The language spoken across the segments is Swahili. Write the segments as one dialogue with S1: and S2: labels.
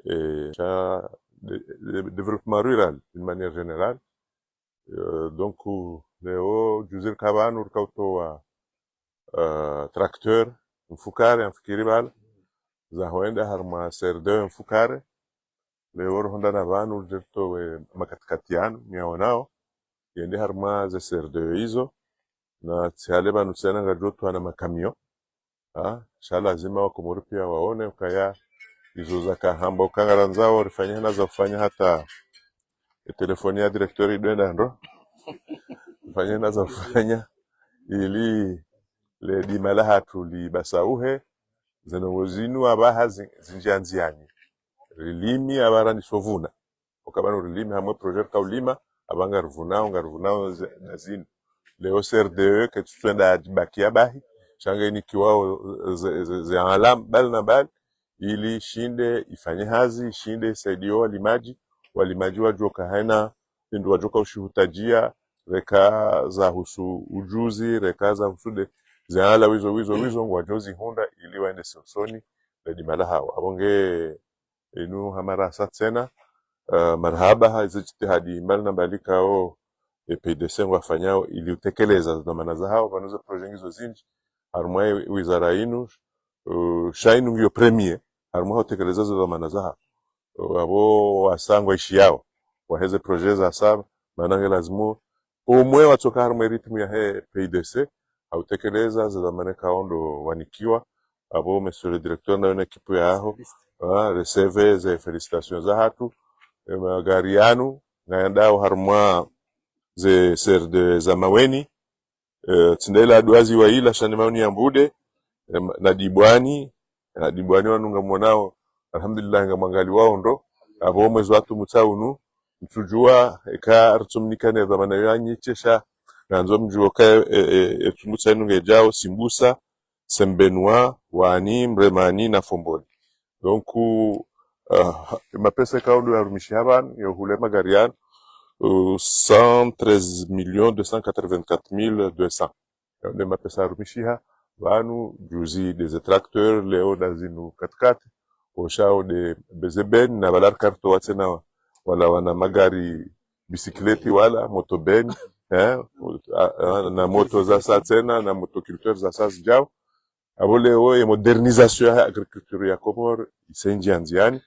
S1: et le développement rural d'une manière générale. Donc, leo juzir kabanu urkautoa trakteur mfukare amfikiri bala za hoenda harma serde mfukare leo honda na vanu urjetowe makatikatiano miaonao yende harma za serde hizo na tiale banu tsena ngajoto na makamio sha lazima wakomori pia waone ukaya izo za kahamba ukangaranzao rifanya na za kufanya hata telefoni ya directori dwenda ndo fanya na za kufanya ili le dimala hatu li basauhe zinawozinu abaha zinjanziani rilimi abarani sovuna ukabano rilimi hamwe projet ka ulima abanga ruvunao nazini leo CRDE que tutenda bakia bahi shanga ni kiwao za alam bal na bal ili shinde ifanye hazi shinde saidio walimaji wajoka haina ndio wajoka ushuhutajia reka za husu ujuzi reka za husude za ala wizo wajozi honda ili waende sosoni ledi malaha abonge inu hamara satsena marhaba hazijitihadi mbali na balika o PDC wafanyao ili utekeleza dhamana za hao wanazo project hizo zinji harumai wizara inu shainu ngio premier harumai utekeleza dhamana za hao abo wasangwa ishi yao waheze project za saba maana lazima umwe watoka harumai ritmu ya he PDC autekeleza dhamana kaondo wanikiwa abo monsieur le directeur na ekipu yao receive za felicitations za hatu magari yanu ngaendao harumai ze serde za maweni tindela adwazi wa ila shani mauni ya mbude na dibwani wanunga mwanao alhamdulillah nga mangali wao ndo abo mwezi watu mutaunu mtujua eka artumnikane dhamana yanyi chesha nanzo mjuo ka etumutsainu ngejao simbusa sembenwa wani mremani na fomboni donc mapesa kaudu ya rumishaban ya hule magari yanu 113 284 200 ma pesa rumishiha vanu juzi des tracteurs leo dazinu katikati oshao de bezeben na balar karto watena wala wana magari bisikleti wala motoben na moto za satena na motoculteur za sas jao abo leo e modernisation ya agriculture ya Komoro isenji anziani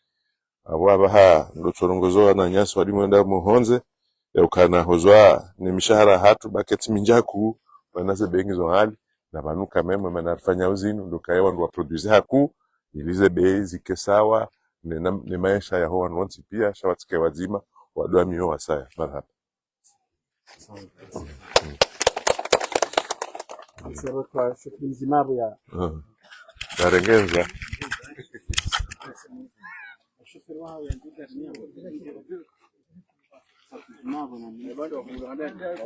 S1: abo abaha ndo torongozo na nyasi wadi mwenda muhonze ukana hozwa ni mishahara hatu baketi minjaku wanaze bengi zo hali na banuka meme manafanya uzinu ndo kaewa ndo produce haku ilize bei zike sawa ni maisha ya hoa nwansi pia shawatike wazima wadwa mio wasaya marhaba
S2: sero kwa shughuli nzima ya
S1: narengenza
S2: shughuli wao ya Mavo na bado wakuangalia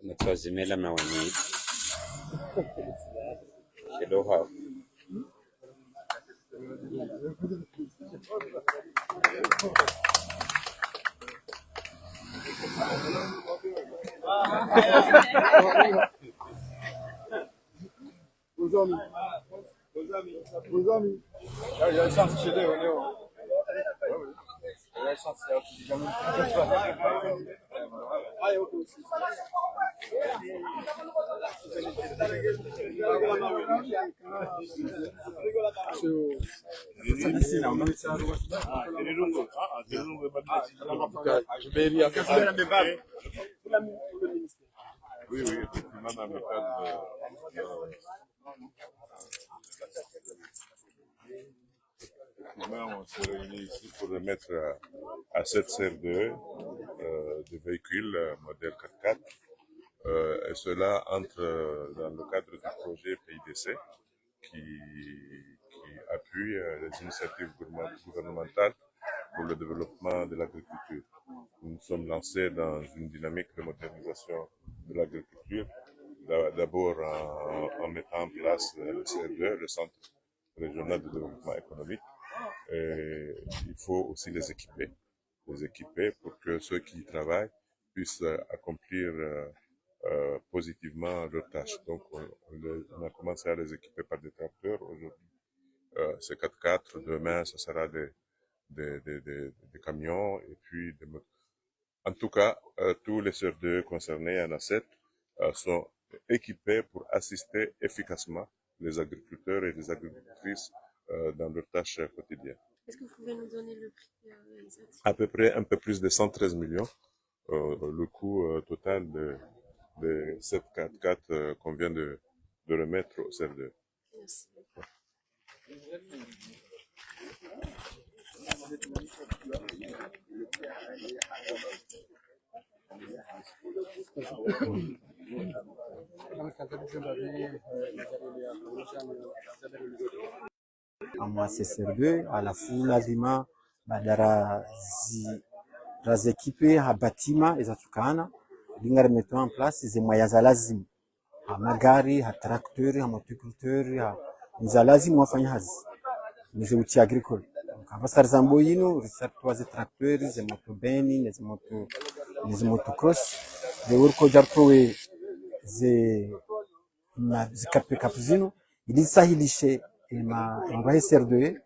S3: Natwazimela mawani kidoha
S2: Uzami. Ya şans şeyde leo. Ya şans ya canım. Ay o
S1: On se réunit ici pour remettre à cette CRDE de véhicules modèle 4x4 et cela entre dans le cadre du projet PIDC qui appuie les initiatives gouvernementales pour le développement de l'agriculture. Nous nous sommes lancés dans une dynamique de modernisation de l'agriculture, d'abord en mettant en place le CRDE, le Centre régional de développement économique. Et il faut aussi les équiper pour que ceux qui y travaillent puissent accomplir positivement leurs tâches. Donc, on a commencé à les équiper par des tracteurs. Aujourd'hui, c'est 4x4. Demain, ce sera des camions et puis des motos. En tout cas, tous les CRDE concernés, il y en a 7, sont équipés pour assister efficacement les agriculteurs et les agricultrices dans leurs tâches quotidiennes.
S4: Est-ce que vous pouvez nous donner le prix exact?
S1: À peu près un peu plus de 113 millions, le coût total de 7 4x4 qu'on vient de remettre au CRDE.
S4: Merci.
S5: Ama CSR2 alafu lazima badala razekipe habatima ezatukana lingare mettre en place ze moyens za lazima ha magari ha tracteur ha motoculteur ha za lazima wafanya hazi nize uti agricole kama sarzambo yino risartwa ze tracteur ze motobeni ze motocross ze urko jartowe ze zikape kapuzino ilisahilishe ma SR2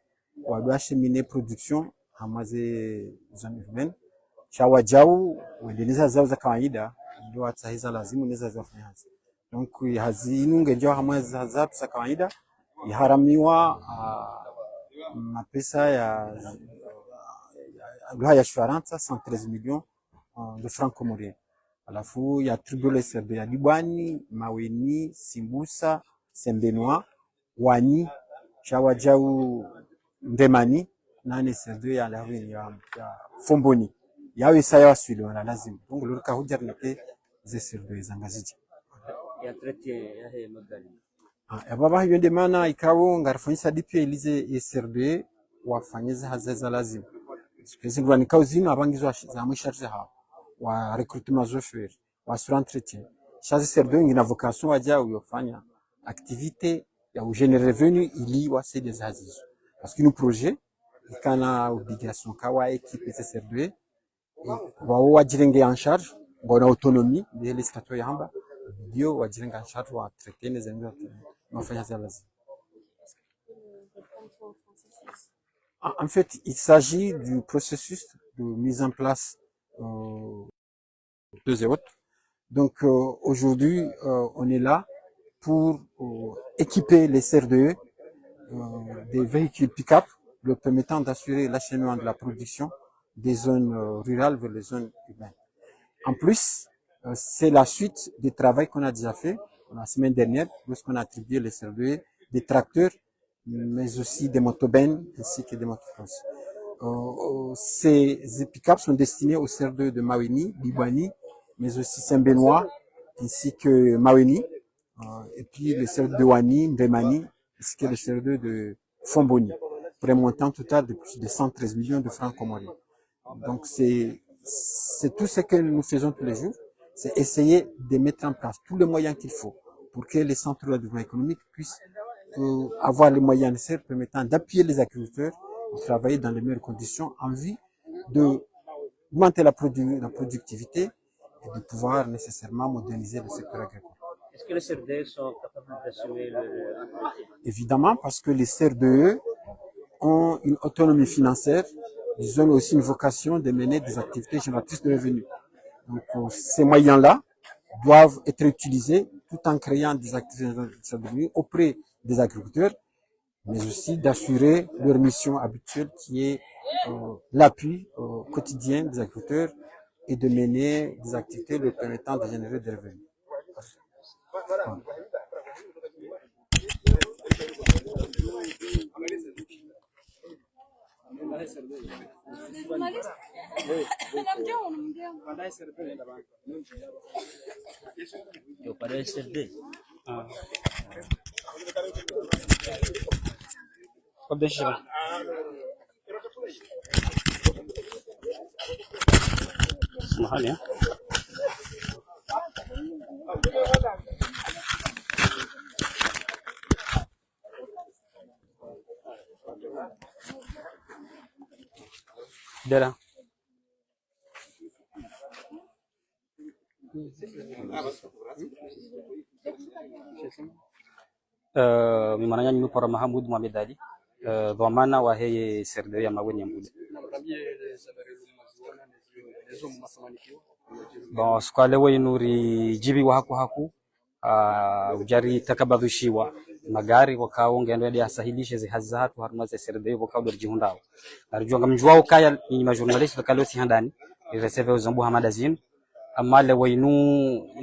S5: wadashimine production hamaze zone urbaine chawa jau wendeleza zao za kawaida ndio atahiza lazimu neza zafanya hazi donc hazinu ngejo hamaze za kawaida iharamiwa mapesa ya ya Faransa 113 millions de francs comoriens alafu ya tribule SR2 ya Libwani, Maweni, Simbusa, Sembenoa, Wani, Chawajau, Ndemani, nane SR2 ya Lahweni ya Fomboni. Yawe saya waswili wana lazima. Donc lorika hujar nake ze SR2 zangazija.
S6: Ya traité ya he magari.
S5: Ya baba hiyo ndemana ikawo ngarafanyisa dipia ilize SR2 wafanyeza hazaza lazima. Sikezi ngwani kauzino abangizwa za mwisharze hawa. Wa recrutement chauffeur wa sur entretien chaque SR2 ina vocation aja uyofanya activité ya ugénérer revenu ili wase des azizo parce que nous projet ikana obligation kawa équipe SR2 wao wajirenge en charge bona autonomie de l'escato yamba ndio wajirenge en charge wa traiter les ennemis mafanya zalazi. En fait, il s'agit du processus de mise en place deux et autres. Donc aujourd'hui, on est là pour équiper les CRDE des véhicules pick-up, leur permettant d'assurer l'acheminement de la production des zones rurales vers les zones urbaines. En plus, c'est la suite du travail qu'on a déjà fait la semaine dernière, lorsqu'on a attribué les CRDE des tracteurs, mais aussi des motobennes ainsi que des motocross. Ces pick-up sont destinés aux CR2 de Maweni, Libwani, mais aussi Saint-Benoît, ainsi que Maweni, et puis le CR2 de Wani, Ndemani, ainsi que le CR2 de Fomboni, pour un montant total de plus de 113 millions de francs comoriens. Donc c'est tout ce que nous faisons tous les jours, c'est essayer de mettre en place tous les moyens qu'il faut pour que les centres de développement économique puissent avoir les moyens nécessaires permettant d'appuyer les agriculteurs de travailler dans les meilleures conditions en vue d'augmenter la productivité et de pouvoir nécessairement moderniser le secteur agricole.
S6: Est-ce que les CRDE sont capables d'assumer leur activité?
S5: Évidemment, parce que les CRDE ont une autonomie financière, ils ont aussi une vocation de mener des activités génératrices de revenus. Donc ces moyens-là doivent être utilisés tout en créant des activités génératrices de revenus auprès des agriculteurs, mais aussi d'assurer leur mission habituelle qui est l'appui quotidien des agriculteurs et de mener des activités leur permettant de générer des revenus. Voilà.
S6: Yo para SRD.
S2: Deixa.
S6: Mahal ya.
S7: Dela. Mimananya nyinu para Mahamud Mohamed Ali. Dhamana wa heye SRDE ya Maweni Mbude. Bon, skwale weinuri jibi wa haku ujari takabadhishiwa magari wakao ngendo hadi asahilishe zihazi za hatu haruma za SRDE wakao do jihundao arjua ngamjwao kaya ni majournalist wakalo si handani receive uzambu hamada zin amale wainu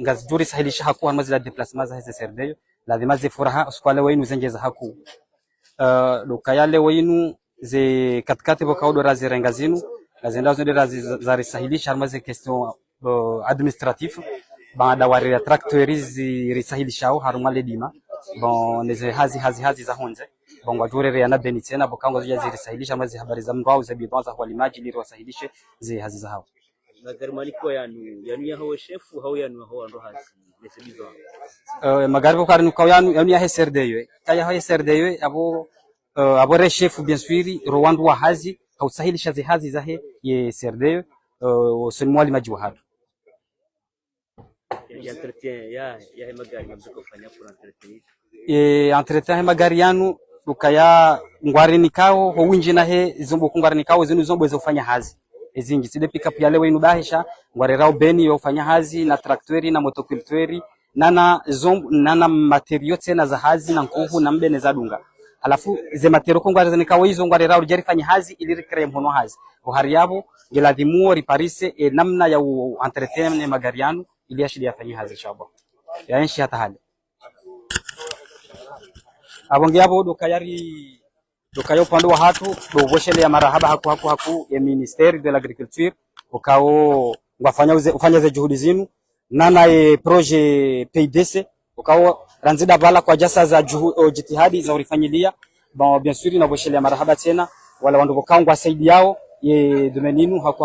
S7: ngazjuri sahilisha haku haruma za déplacement za SRDE lazima zifuraha skwale wainu zenjeza haku do kayale wainu ze katkati wakao do razi rengazinu lazenda zende razi za sahilisha haruma za question administratif baada wa tracteurs risahilishao haruma ledima bon neze hazi za honze bon wajure yana beni tena bokango zija zirisahilisha mazi habari za mbao za bidhaa za walimaji ili wasahilishe ze hazi za hao
S6: magari maliko yanu ya hawa shefu hao yanu hawa ndo hazi nese bidhaa
S7: magari ko karnu ka yanu ya SRDE kaya ha SRDE abo re chef bien sûr Rwanda wa hazi au sahilisha ze hazi za he ye SRDE sema walimaji wa hatu
S6: entretien ya magari mabziko fanya pour entretenir
S7: entretien magari yanu ukaya ngwarini kao ho winji na he zombo kungwarini kao zinu zombo zofanya hazi ezingi side pick up yale wenu bahisha ngwarerao beni yofanya hazi na tractori na motocultori nana material tena za hazi na nkuhu na mbene za dunga alafu ze material kungwarini kao hizo ngwarerao jarifanya hazi ili recreate mhono hazi uhari yabo geladhimu riparise namna ya entretien magari yanu ili ashidi afanye hazi shabo yaenshi hata hali abonge abo dokayo pando wa hatu do boshele ya marahaba haku ya ministeri de l'agriculture ukao ufanya za juhudi zinu nana projet PIDC ukao ranzida bala kwa jasa za jitihadi za ulifanyilia bon bien sûr na boshele ya marahaba tena wala wandu ukao ngwa saidi yao ye domeninu haku